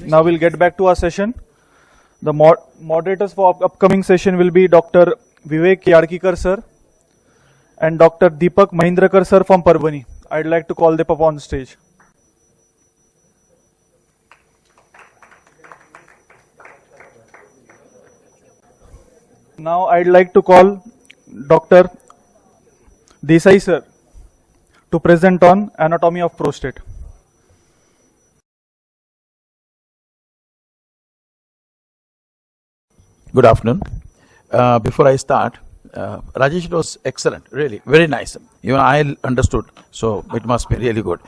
Now we'll get back to our session. The moderators for upcoming session will be Dr. Vivek Yadkikar sir and Dr. Deepak Mahindrakar sir from Parbhani. I'd like to call them up on stage. Now I'd like to call Dr. Desai sir to present on anatomy of prostate. Good afternoon. Before I start, Rajesh, it was excellent, really, very nice. Even I understood, so it must be really good.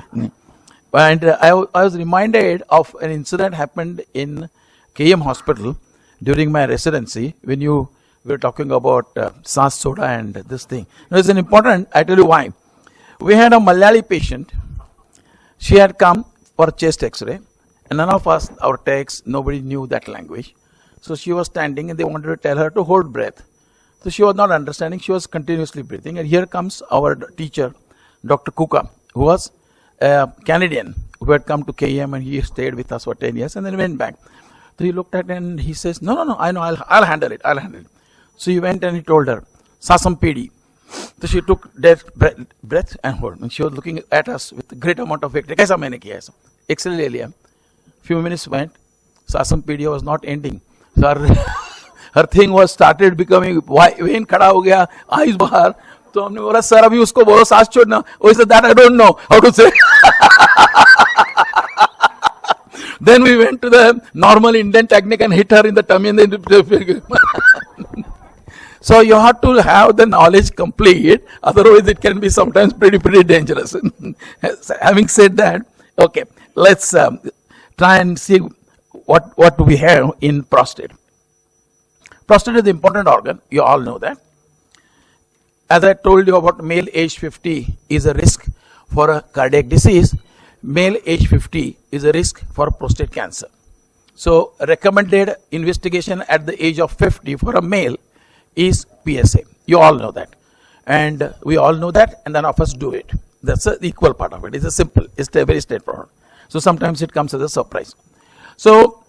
And I was reminded of an incident happened in KM Hospital during my residency when you were talking about SAS soda and this thing. It's an important, I tell you why. We had a Malayali patient. She had come for chest x-ray, and none of us, our techs, nobody knew that language. So she was standing and they wanted to tell her to hold breath. So she was not understanding, she was continuously breathing. And here comes our teacher, Dr. Kuka, who was a Canadian, who had come to KM and he stayed with us for 10 years and then went back. So he looked at it and he says, no, I know, I'll handle it. So he went and he told her, Sasam PD. So she took breath and hold. And she was looking at us with a great amount of victory. Kaisa maine kiya aisa? Excel le liya. Few minutes went, Sasam PD was not ending. So her thing was started becoming vein खड़ा हो गया, eyes बाहर. तो हमने बोला sir अभी उसको बोलो सांस छोड़ना. Oh, he said that I don't know how to say. Then we went to the normal Indian technique and hit her in the tummy and then. So you have to have the knowledge complete, otherwise it can be sometimes pretty dangerous. Having said that, okay, let's try and see what we have in prostate. Prostate is the important organ, you all know that. As I told you about male age 50 is a risk for a cardiac disease, male age 50 is a risk for prostate cancer. So recommended investigation at the age of 50 for a male is PSA. You all know that. And we all know that, and none of us do it. That's the equal part of it. It's a simple, it's a very straightforward. So sometimes it comes as a surprise. So,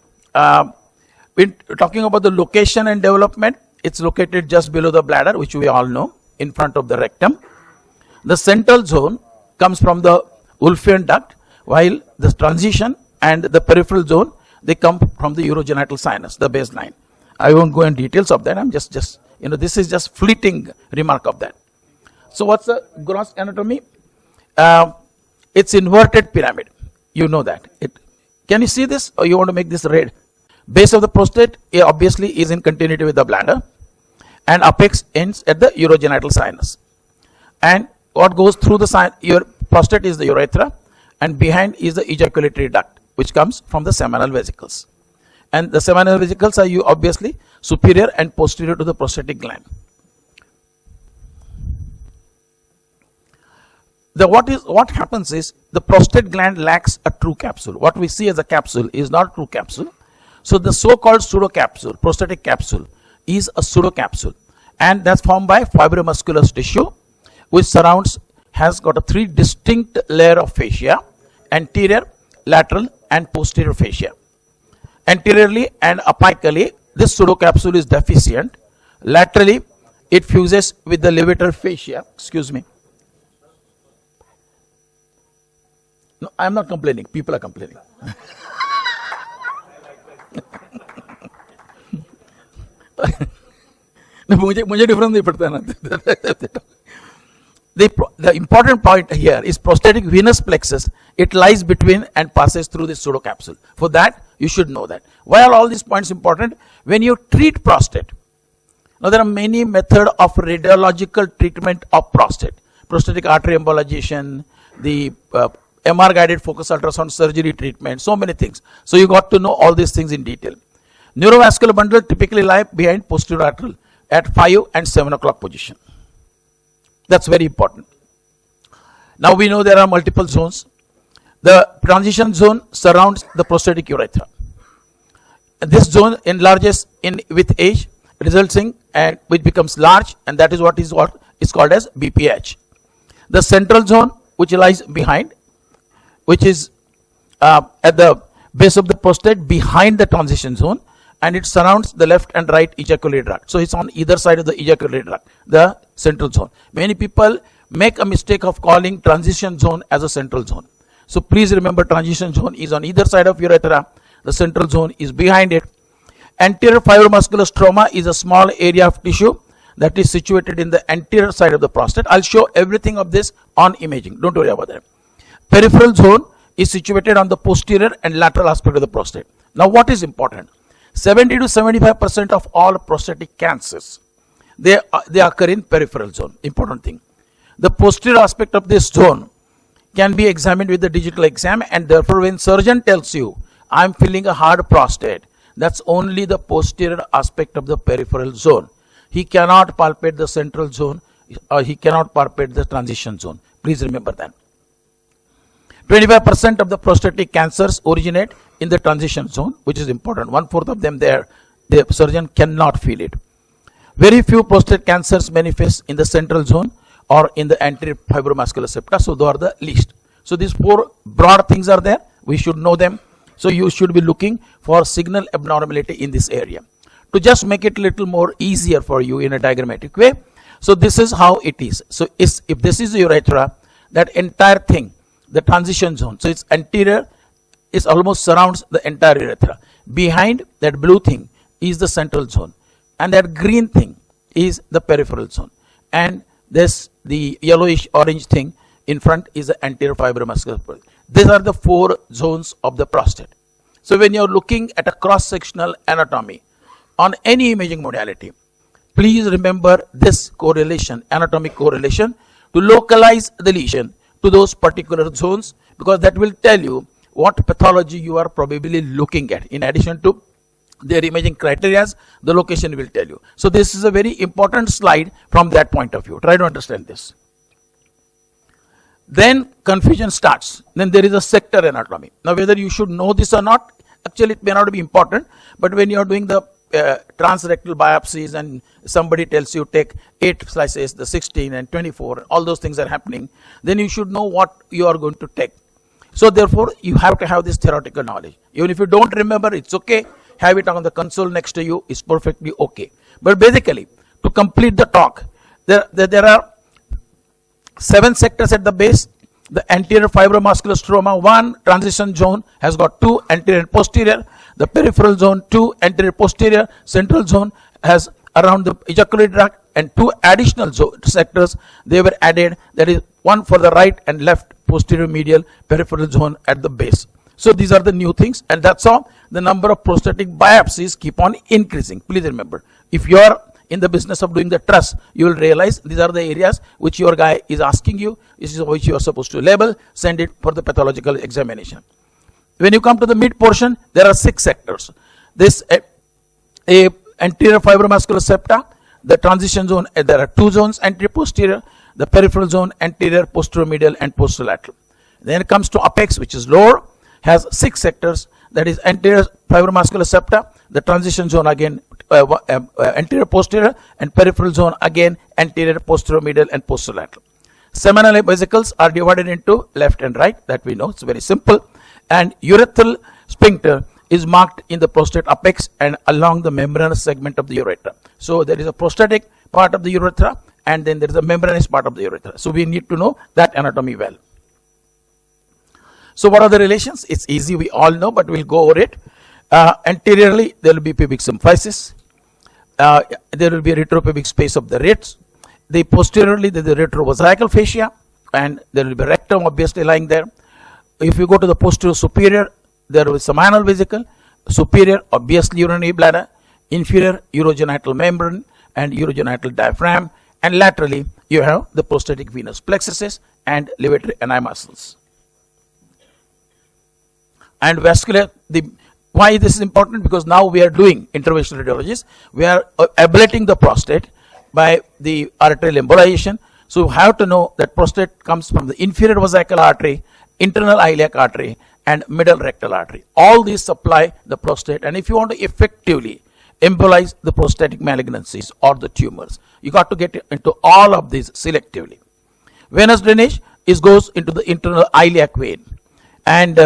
we're talking about the location and development. It's located just below the bladder, which we all know, in front of the rectum. The central zone comes from the Wolffian duct, while the transition and the peripheral zone, they come from the urogenital sinus, the baseline. I won't go in details of that. I'm just this is just fleeting remark of that. So what's the gross anatomy? It's inverted pyramid. You know that. Can you see this, or you want to make this red? Base of the prostate obviously is in continuity with the bladder, and apex ends at the urogenital sinus. And what goes through the your prostate is the urethra, and behind is the ejaculatory duct, which comes from the seminal vesicles. And the seminal vesicles are obviously superior and posterior to the prostatic gland. What happens is the prostate gland lacks a true capsule. What we see as a capsule is not a true capsule. So the so-called pseudocapsule, prostatic capsule, is a pseudocapsule, and that's formed by fibromuscular tissue, which has got a 3 distinct layer of fascia: anterior, lateral, and posterior fascia. Anteriorly and apically, this pseudocapsule is deficient. Laterally, it fuses with the levator fascia. Excuse me. No, I am not complaining. People are complaining. मुझे difference नहीं पड़ता ना. The important point here is prostatic venous plexus. It lies between and passes through the pseudocapsule. For that, you should know that. Why are all these points important? When you treat prostate, now there are many methods of radiological treatment of prostate. Prostatic artery embolization, the MR guided focus ultrasound surgery treatment, so many things. So you got to know all these things in detail. Neurovascular bundle typically lie behind posterior artery at 5 and 7 o'clock position. That's very important. Now we know there are multiple zones. The transition zone surrounds the prostatic urethra. This zone enlarges with age, resulting and which becomes large, and that is what is called as BPH. The central zone, which lies behind, which is at the base of the prostate behind the transition zone, and it surrounds the left and right ejaculatory tract. So it's on either side of the ejaculatory tract, the central zone. Many people make a mistake of calling transition zone as a central zone. So please remember, transition zone is on either side of urethra. The central zone is behind it. Anterior fibromuscular stroma is a small area of tissue that is situated in the anterior side of the prostate. I'll show everything of this on imaging. Don't worry about that. Peripheral zone is situated on the posterior and lateral aspect of the prostate. Now, what is important? 70 to 75% of all prostatic cancers, they occur in peripheral zone. Important thing. The posterior aspect of this zone can be examined with the digital exam, and therefore when surgeon tells you, I'm feeling a hard prostate, that's only the posterior aspect of the peripheral zone. He cannot palpate the central zone, or he cannot palpate the transition zone. Please remember that. 25% of the prostatic cancers originate in the transition zone, which is important. 1/4 of them there, the surgeon cannot feel it. Very few prostate cancers manifest in the central zone or in the anterior fibromuscular septa, so those are the least. So these 4 broad things are there. We should know them. So you should be looking for signal abnormality in this area. To just make it a little more easier for you in a diagrammatic way, so this is how it is. So if this is the urethra, that entire thing, the transition zone, so its anterior is almost surrounds the entire urethra. Behind that blue thing is the central zone, and that green thing is the peripheral zone, and this the yellowish orange thing in front is the anterior fibromuscular. These are the 4 zones of the prostate. So when you're looking at a cross-sectional anatomy on any imaging modality, please remember this correlation, anatomic correlation, to localize the lesion to those particular zones, because that will tell you what pathology you are probably looking at. In addition to their imaging criteria, the location will tell you. So this is a very important slide from that point of view. Try to understand this. Then confusion starts. Then there is a sector anatomy. Now whether you should know this or not, actually it may not be important, but when you are doing the transrectal biopsies and somebody tells you take 8 slices, the 16 and 24, all those things are happening, then you should know what you are going to take. So therefore you have to have this theoretical knowledge. Even if you don't remember, it's okay. Have it on the console next to you, is perfectly okay. But basically, to complete the talk, there are 7 sectors at the base. The anterior fibromuscular stroma, 1 transition zone has got 2 anterior and posterior. The peripheral zone, 2 anterior posterior. Central zone has around the ejaculatory tract, and 2 additional sectors they were added. That is 1 for the right and left posterior medial peripheral zone at the base. So these are the new things, and that's how the number of prostatic biopsies keep on increasing. Please remember, if you are in the business of doing the truss, you will realize these are the areas which your guy is asking you, this is which you are supposed to label, send it for the pathological examination. When you come to the mid portion, there are 6 sectors. This anterior fibromuscular septa, the transition zone, there are 2 zones, anterior posterior, the peripheral zone, anterior, posterior medial and posterolateral. Then it comes to apex, which is lower, has 6 sectors, that is anterior fibromuscular septa, the transition zone again anterior posterior, and peripheral zone again anterior posterior medial and posterolateral. Seminal vesicles are divided into left and right, that we know, it's very simple, and urethral sphincter is marked in the prostate apex and along the membranous segment of the urethra. So there is a prostatic part of the urethra, and then there is a membranous part of the urethra. So we need to know that anatomy well. So what are the relations? It's easy, we all know, but we'll go over it. Anteriorly, there will be pubic symphysis. There will be a retropubic space of the ribs. The posteriorly, there is the retrovesical fascia, and there will be rectum obviously lying there. If you go to the posterior superior, there will be seminal vesicle. Superior, obviously urinary bladder. Inferior, urogenital membrane and urogenital diaphragm. And laterally, you have the prostatic venous plexuses and levator ani muscles. And vascular, why this is important? Because now we are doing interventional radiologies. We are ablating the prostate by the arterial embolization. So you have to know that prostate comes from the inferior vesical artery, internal iliac artery, and middle rectal artery. All these supply the prostate. And if you want to effectively embolize the prostatic malignancies or the tumors, you got to get into all of these selectively. Venous drainage goes into the internal iliac vein. And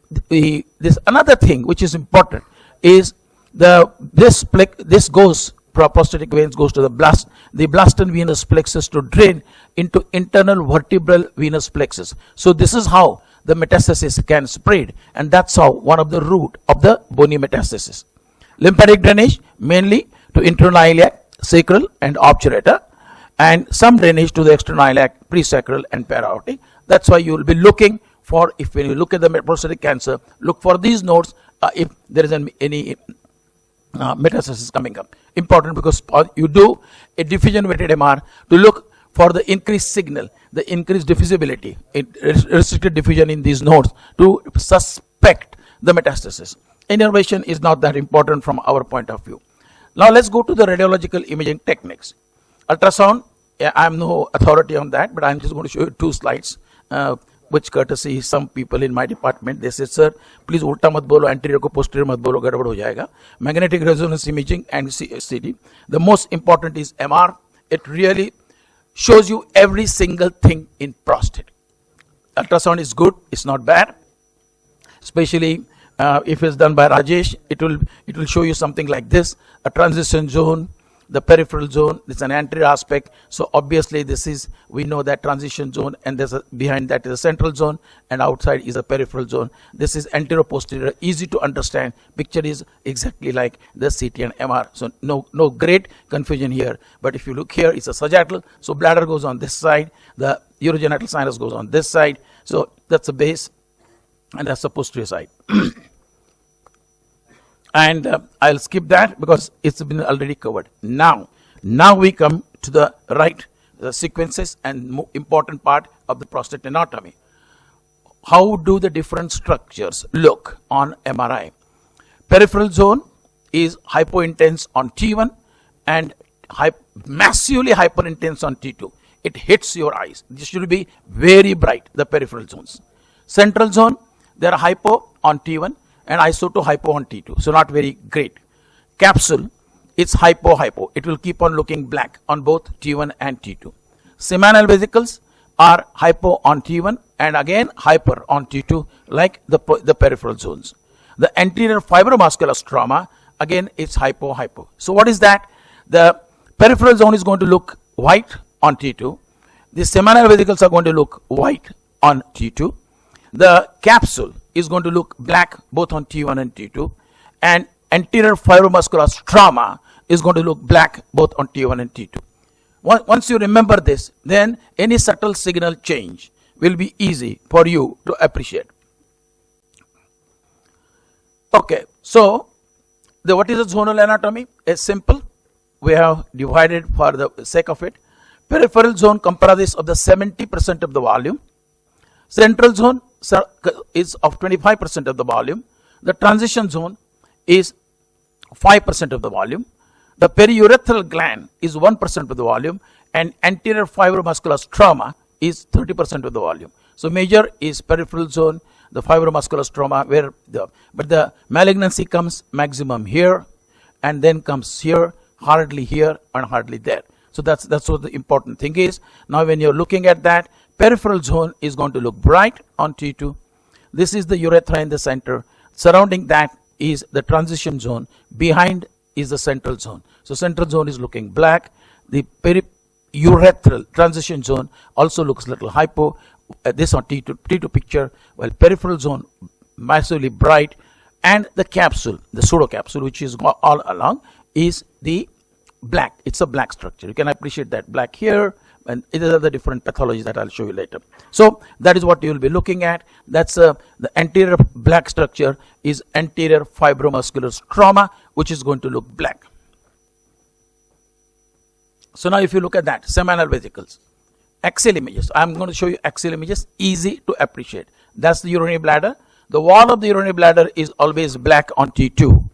this another thing which is important is this goes, prostatic veins goes to the blast and venous plexus to drain into internal vertebral venous plexus. So this is how the metastasis can spread, and that's how one of the root of the bony metastasis. Lymphatic drainage mainly to intrailiac, sacral and obturator, and some drainage to the extrailiac, presacral and para-aortic. That's why you will be looking for, if when you look at the prostatic cancer, look for these nodes if there is any metastasis coming up. Important, because you do a diffusion weighted MR to look for the increased signal, the increased diffusibility, restricted diffusion in these nodes to suspect the metastasis. Innervation is not that important from our point of view. Now let's go to the radiological imaging techniques. Ultrasound, I am no authority on that, but I'm just going to show you 2 slides, which courtesy some people in my department. They said, sir, please ulta mat bolo, anterior ko posterior mat bolo, gadbad ho jayega. Magnetic resonance imaging and CT. The most important is MR. It really shows you every single thing in prostate. Ultrasound is good, it's not bad, especially if it's done by Rajesh. It will show you something like this: a transition zone, the peripheral zone. It's an anterior aspect, so obviously we know that transition zone, and behind that is a central zone, and outside is a peripheral zone. This is anterior posterior, easy to understand. Picture is exactly like the CT and MR, so no great confusion here. But if you look here, it's a sagittal, so bladder goes on this side, the urogenital sinus goes on this side, so that's the base, and that's the posterior side. And I'll skip that because it's been already covered. Now we come to the sequences and important part of the prostate anatomy. How do the different structures look on MRI? Peripheral zone is hypointense on T1 and massively hyperintense on T2. It hits your eyes. This should be very bright, the peripheral zones. Central zone, they are hypo on T1 and isoto hypo on T2, so not very great. Capsule, it's hypo. It will keep on looking black on both T1 and T2. Seminal vesicles are hypo on T1 and again hyper on T2, like the peripheral zones. The anterior fibromuscular stroma, again it's hypo. So what is that? The peripheral zone is going to look white on T2. The seminal vesicles are going to look white on T2. The capsule is going to look black both on T1 and T2, and anterior fibromuscular stroma is going to look black both on T1 and T2. Once you remember this, then any subtle signal change will be easy for you to appreciate. Okay, so what is the zonal anatomy? It's simple. We have divided for the sake of it. Peripheral zone comprises of the 70% of the volume. Central zone is of 25% of the volume. The transition zone is 5% of the volume. The periurethral gland is 1% of the volume, and anterior fibromuscular stroma is 30% of the volume. So major is peripheral zone, the fibromuscular stroma, but the malignancy comes maximum here, and then comes here, hardly here, and hardly there. So that's what the important thing is. Now when you're looking at that, peripheral zone is going to look bright on T2. This is the urethra in the center. Surrounding that is the transition zone. Behind is the central zone. So central zone is looking black. The periurethral transition zone also looks a little hypo. This on T2 picture, while peripheral zone massively bright, and the capsule, the pseudocapsule, which is all along, is the black. It's a black structure. You can appreciate that black here, and these are the different pathologies that I'll show you later. So that is what you will be looking at. That's the anterior black structure is anterior fibromuscular stroma, which is going to look black. So now if you look at that, seminal vesicles, axial images. I'm going to show you axial images, easy to appreciate. That's the urinary bladder. The wall of the urinary bladder is always black on T2.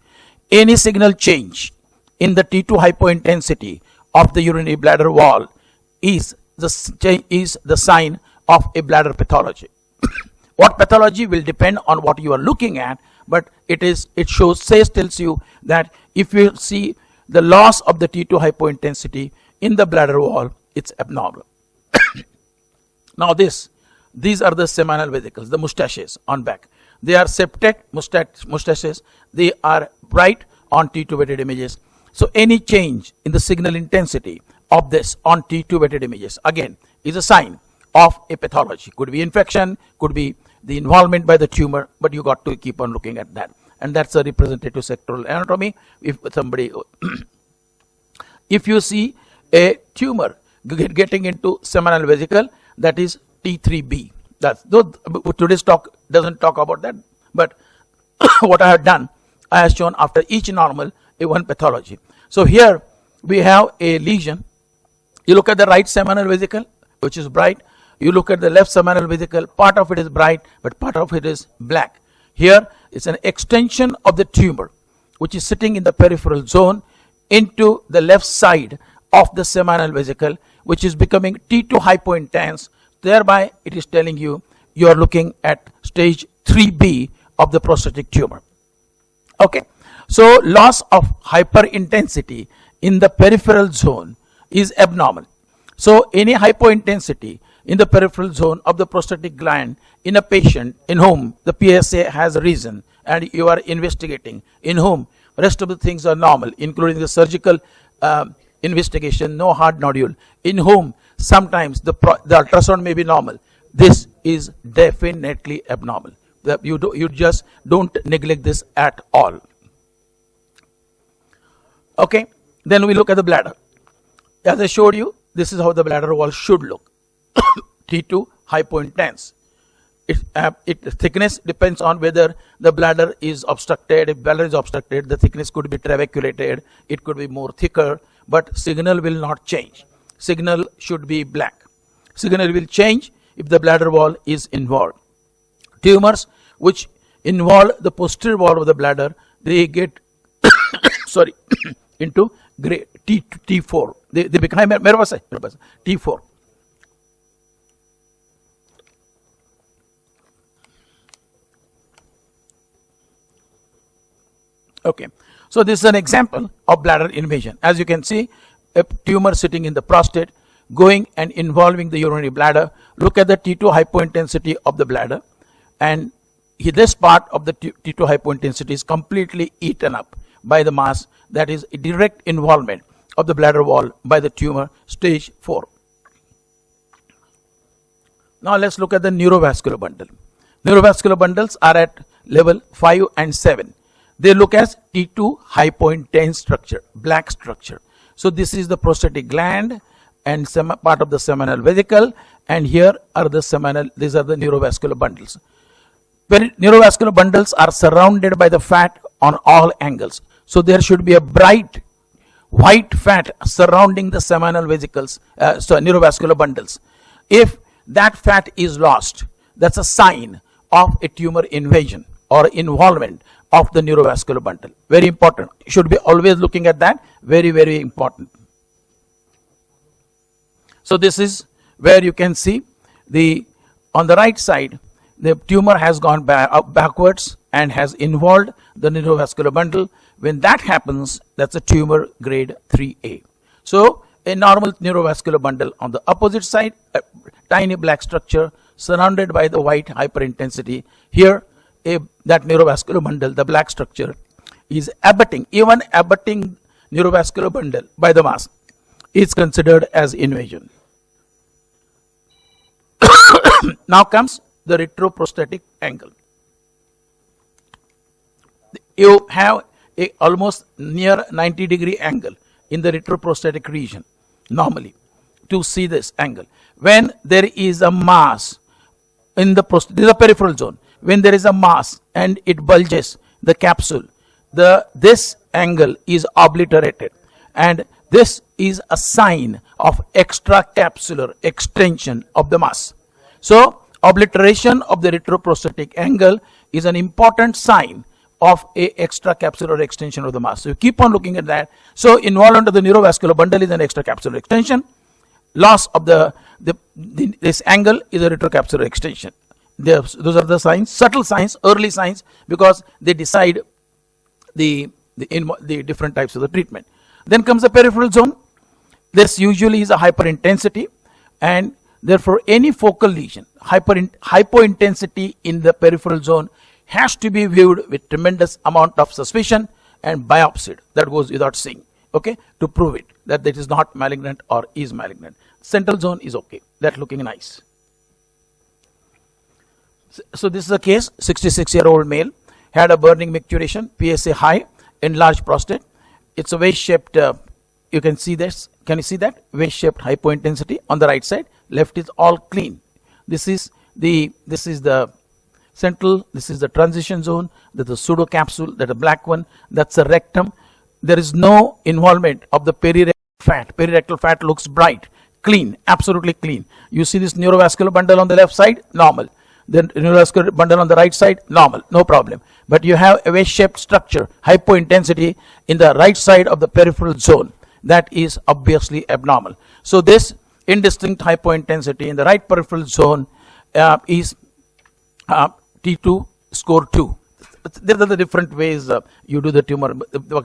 Any signal change in the T2 hypointensity of the urinary bladder wall is the sign of a bladder pathology. What pathology will depend on what you are looking at, but tells you that if you see the loss of the T2 hypointensity in the bladder wall, it's abnormal. Now these are the seminal vesicles, the mustaches on back. They are septate mustaches. They are bright on T2 weighted images. So any change in the signal intensity of this on T2 weighted images, again, is a sign of a pathology. Could be infection, could be the involvement by the tumor, but you got to keep on looking at that. And that's a representative sectoral anatomy. If somebody, if you see a tumor getting into seminal vesicle, that is T3B. That's, though today's talk doesn't talk about that, but what I have done, I have shown after each normal a one pathology. So here we have a lesion. You look at the right seminal vesicle, which is bright. You look at the left seminal vesicle, part of it is bright, but part of it is black. Here is an extension of the tumor, which is sitting in the peripheral zone into the left side of the seminal vesicle, which is becoming T2 hypointense. Thereby, it is telling you you are looking at stage 3B of the prostatic tumor. Okay, so loss of hyperintensity in the peripheral zone is abnormal. So any hypointensity in the peripheral zone of the prostatic gland in a patient in whom the PSA has risen and you are investigating, in whom rest of the things are normal, including the surgical investigation, no hard nodule, in whom sometimes the ultrasound may be normal, this is definitely abnormal. You just don't neglect this at all. Okay, then we look at the bladder. As I showed you, this is how the bladder wall should look. T2 hypointense. Its thickness depends on whether the bladder is obstructed. If bladder is obstructed, the thickness could be trabeculated. It could be more thicker, but signal will not change. Signal should be black. Signal will change if the bladder wall is involved. Tumors which involve the posterior wall of the bladder, they get sorry into gray T4. They become T4. Okay, so this is an example of bladder invasion. As you can see, a tumor sitting in the prostate going and involving the urinary bladder. Look at the T2 hypointensity of the bladder, and this part of the T2 hypointensity is completely eaten up by the mass. That is a direct involvement of the bladder wall by the tumor, stage 4. Now let's look at the neurovascular bundle. Neurovascular bundles are at level 5 and 7. They look as T2 hypointense structure, black structure. So this is the prostatic gland and part of the seminal vesicle, and here are the seminal, these are the neurovascular bundles. Neurovascular bundles are surrounded by the fat on all angles. So there should be a bright white fat surrounding the seminal vesicles, neurovascular bundles. If that fat is lost, that's a sign of a tumor invasion or involvement of the neurovascular bundle. Very important. You should be always looking at that. Very, very important. So this is where you can see on the right side, the tumor has gone backwards and has involved the neurovascular bundle. When that happens, that's a tumor grade 3A. So a normal neurovascular bundle on the opposite side, a tiny black structure surrounded by the white hyperintensity. Here, that neurovascular bundle, the black structure, is abutting, even abutting neurovascular bundle by the mass is considered as invasion. Now comes the retroprostatic angle. You have a almost near 90-degree angle in the retroprostatic region normally to see this angle. When there is a mass in the prostate, this is a peripheral zone. When there is a mass and it bulges the capsule, this angle is obliterated, and this is a sign of extracapsular extension of the mass. So obliteration of the retroprostatic angle is an important sign of a extracapsular extension of the mass. So you keep on looking at that. So involvement of the neurovascular bundle is an extracapsular extension. Loss of this angle is a retrocapsular extension. Those are the signs, subtle signs, early signs, because they decide the different types of the treatment. Then comes the peripheral zone. This usually is a hyperintensity, and therefore any focal lesion, hypointensity in the peripheral zone has to be viewed with tremendous amount of suspicion and biopsied. That goes without saying, okay, to prove it, that it is not malignant or is malignant. Central zone is okay. That's looking nice. So this is a case, 66-year-old male, had a burning micturition, PSA high, enlarged prostate. It's a vase-shaped, you can see this. Can you see that? Vase-shaped hypointensity on the right side. Left is all clean. This is the central, this is the transition zone, there's a pseudo capsule, that's a black one, that's a rectum. There is no involvement of the perirectal fat. Perirectal fat looks bright, clean, absolutely clean. You see this neurovascular bundle on the left side, normal. The neurovascular bundle on the right side, normal, no problem. But you have a vase-shaped structure, hypointensity in the right side of the peripheral zone. That is obviously abnormal. So this indistinct hypointensity in the right peripheral zone is T2 score 2. There are the different ways you do the tumor.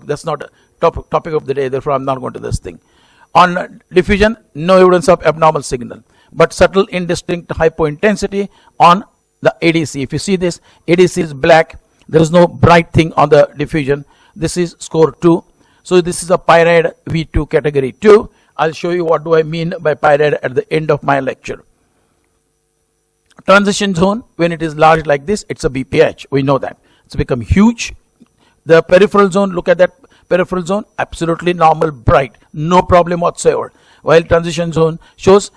That's not a topic of the day, therefore I'm not going to this thing. On diffusion, no evidence of abnormal signal, but subtle indistinct hypointensity on the ADC. If you see this, ADC is black. There is no bright thing on the diffusion. This is score 2. So this is a pyride V2 category 2. I'll show you what do I mean by pyride at the end of my lecture. Transition zone, when it is large like this, it's a BPH. We know that. It's become huge. The peripheral zone, look at that peripheral zone, absolutely normal, bright, no problem whatsoever. While transition zone shows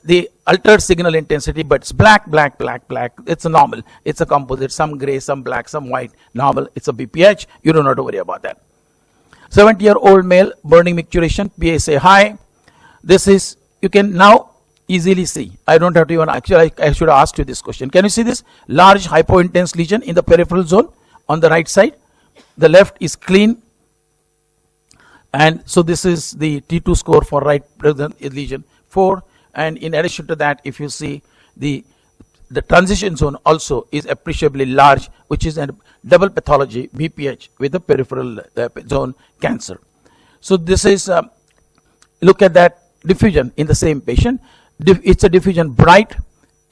the altered signal intensity, but it's black, black, black, black. It's a normal. It's a composite, some gray, some black, some white, normal. It's a BPH. You don't have to worry about that. 70-year-old male, burning micturition, PSA high. This is, you can now easily see. I don't have to even, actually, I should ask you this question. Can you see this large hypointense lesion in the peripheral zone on the right side? The left is clean. And so this is the T2 score for right lesion 4. And in addition to that, if you see the transition zone also is appreciably large, which is a double pathology BPH with the peripheral zone cancer. So this is, look at that diffusion in the same patient. It's a diffusion bright,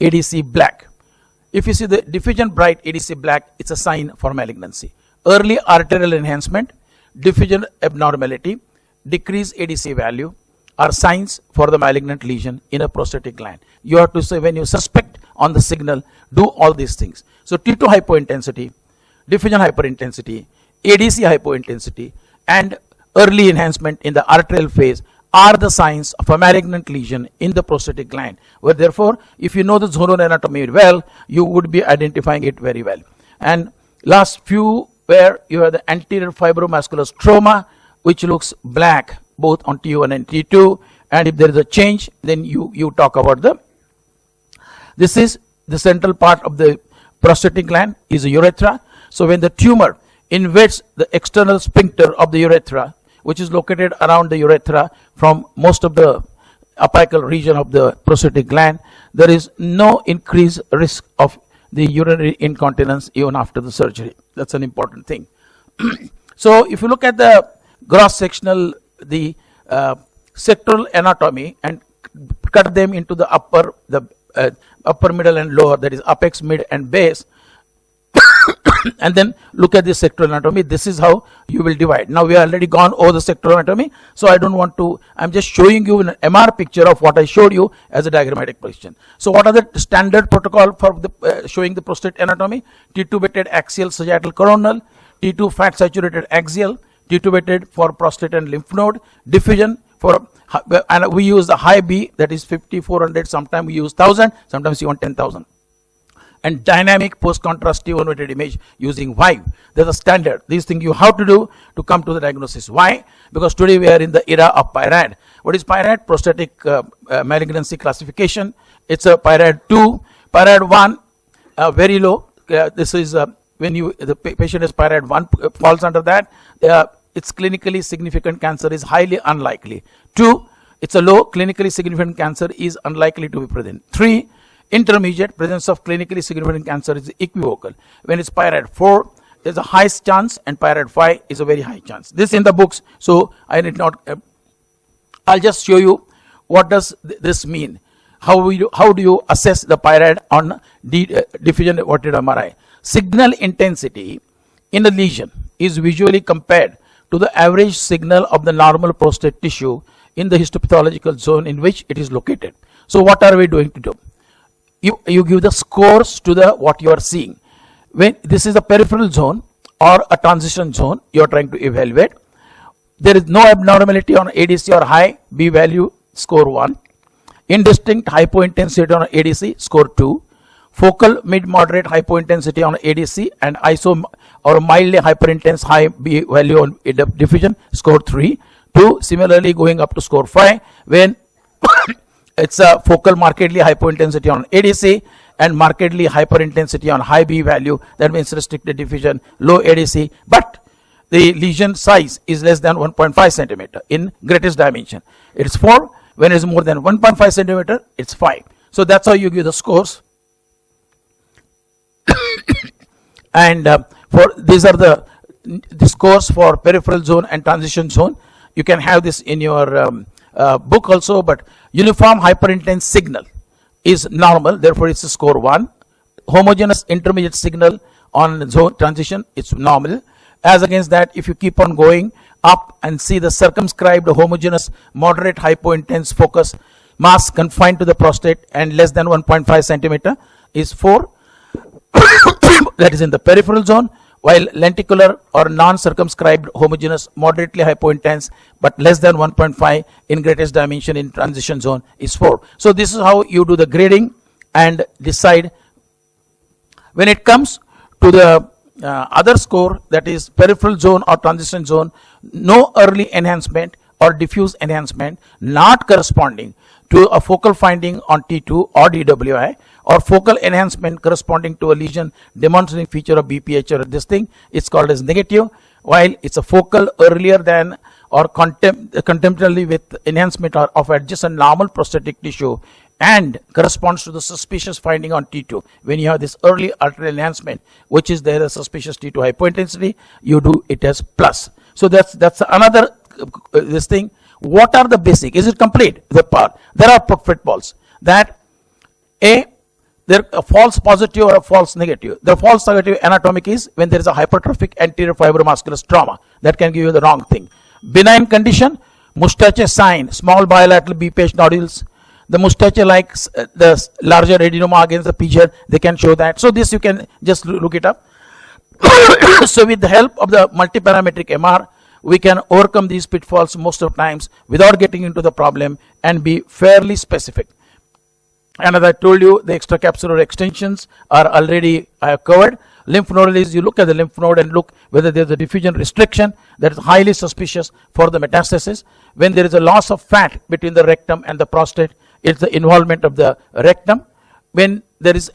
ADC black. If you see the diffusion bright, ADC black, it's a sign for malignancy. Early arterial enhancement, diffusion abnormality, decreased ADC value are signs for the malignant lesion in a prostatic gland. You have to say, when you suspect on the signal, do all these things. So T2 hypointensity, diffusion hyperintensity, ADC hypointensity, and early enhancement in the arterial phase are the signs of a malignant lesion in the prostatic gland. Well, therefore, if you know the zonal anatomy well, you would be identifying it very well. And last few, where you have the anterior fibromuscular stroma, which looks black both on T1 and T2, and if there is a change, then you talk about the, this is the central part of the prostatic gland is a urethra. So when the tumor invades the external sphincter of the urethra, which is located around the urethra from most of the apical region of the prostatic gland, there is no increased risk of the urinary incontinence even after the surgery. That's an important thing. So if you look at the cross-sectional, the sectoral anatomy and cut them into the upper, middle and lower, that is apex, mid and base, and then look at the sectoral anatomy. This is how you will divide. Now we have already gone over the sectoral anatomy, so I don't want to, I'm just showing you an MR picture of what I showed you as a diagrammatic position. So what are the standard protocol for the showing the prostate anatomy? T2 weighted axial sagittal coronal, T2 fat saturated axial, T2 weighted for prostate and lymph node, diffusion for, and we use the high B, that is 5400, sometimes we use 1000, sometimes you want 10,000. And dynamic post-contrast T1 weighted image using Y. There's a standard. These things you have to do to come to the diagnosis. Why? Because today we are in the era of PIRAD. What is PIRAD? Prostatic malignancy classification. It's a PIRAD 2, PIRAD 1, very low. This is when the patient is PIRAD 1 falls under that. It's clinically significant cancer is highly unlikely. 2, it's a low, clinically significant cancer is unlikely to be present. 3, intermediate, presence of clinically significant cancer is equivocal. When it's PIRAD 4, there's a high chance, and PIRAD 5 is a very high chance. This in the books, so I need not, I'll just show you what does this mean. How do you assess the PIRAD on diffusion aortic MRI? signal intensity in a lesion is visually compared to the average signal of the normal prostate tissue in the histopathological zone in which it is located. So what are we going to do? You give the scores to the what you are seeing. When this is a peripheral zone or a transition zone you are trying to evaluate, there is no abnormality on ADC or high B value, score 1. Indistinct hypointensity on ADC, score 2. Focal mid-moderate hypointensity on ADC and iso or mildly hyperintense high B value on diffusion, score 3. 2. Similarly going up to score 5 when it's a focal markedly hypointensity on ADC and markedly hyperintensity on high B value, that means restricted diffusion, low ADC, but the lesion size is less than 1.5 centimeter in greatest dimension. It's 4. When it's more than 1.5 centimeter, it's 5. So that's how you give the scores. And for these are the scores for peripheral zone and transition zone. You can have this in your book also, but uniform hyperintense signal is normal, therefore it's a score 1. Homogeneous intermediate signal on zone transition, it's normal. As against that, if you keep on going up and see the circumscribed homogeneous moderate hypointense focus mass confined to the prostate and less than 1.5 centimeter is 4. That is in the peripheral zone, while lenticular or non-circumscribed homogeneous moderately hypointense but less than 1.5 in greatest dimension in transition zone is 4. So this is how you do the grading and decide. When it comes to the other score, that is peripheral zone or transition zone, no early enhancement or diffuse enhancement not corresponding to a focal finding on T2 or DWI, or focal enhancement corresponding to a lesion demonstrating feature of BPH or this thing, it's called as negative, while it's a focal earlier than or contemporarily with enhancement of adjacent normal prostatic tissue and corresponds to the suspicious finding on T2. When you have this early arterial enhancement, which is there a suspicious T2 hypointensity, you do it as plus. So that's another this thing. What are the basic? Is it complete? The part. There are pitfalls that there a false positive or a false negative. The false negative anatomic is when there is a hypertrophic anterior fibromuscular trauma that can give you the wrong thing. Benign condition, mustache sign, small bilateral BPH nodules. The mustache like the larger adenoma against the picture, they can show that. So this you can just look it up. So with the help of the multiparametric MR, we can overcome these pitfalls most of the times without getting into the problem and be fairly specific. And as I told you, the extracapsular extensions are already covered. Lymph nodal is, you look at the lymph node and look whether there is a diffusion restriction that is highly suspicious for the metastasis. When there is a loss of fat between the rectum and the prostate, it's the involvement of the rectum. When there is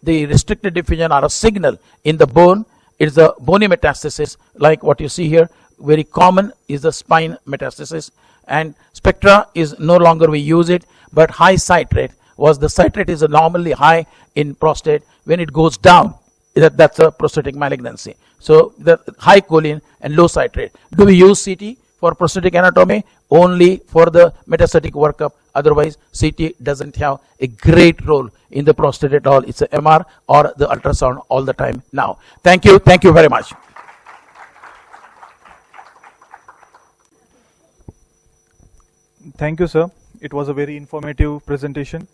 the restricted diffusion or a signal in the bone, it's the bony metastasis like what you see here. Very common is the spine metastasis, and spectra is no longer we use it, but high citrate was the citrate is normally high in prostate. When it goes down, that's a prostatic malignancy. So the high choline and low citrate. Do we use CT for prostatic anatomy? Only for the metastatic workup. Otherwise, CT doesn't have a great role in the prostate at all. It's a MR or the ultrasound all the time now. Thank you. Thank you very much. Thank you, sir. It was a very informative presentation.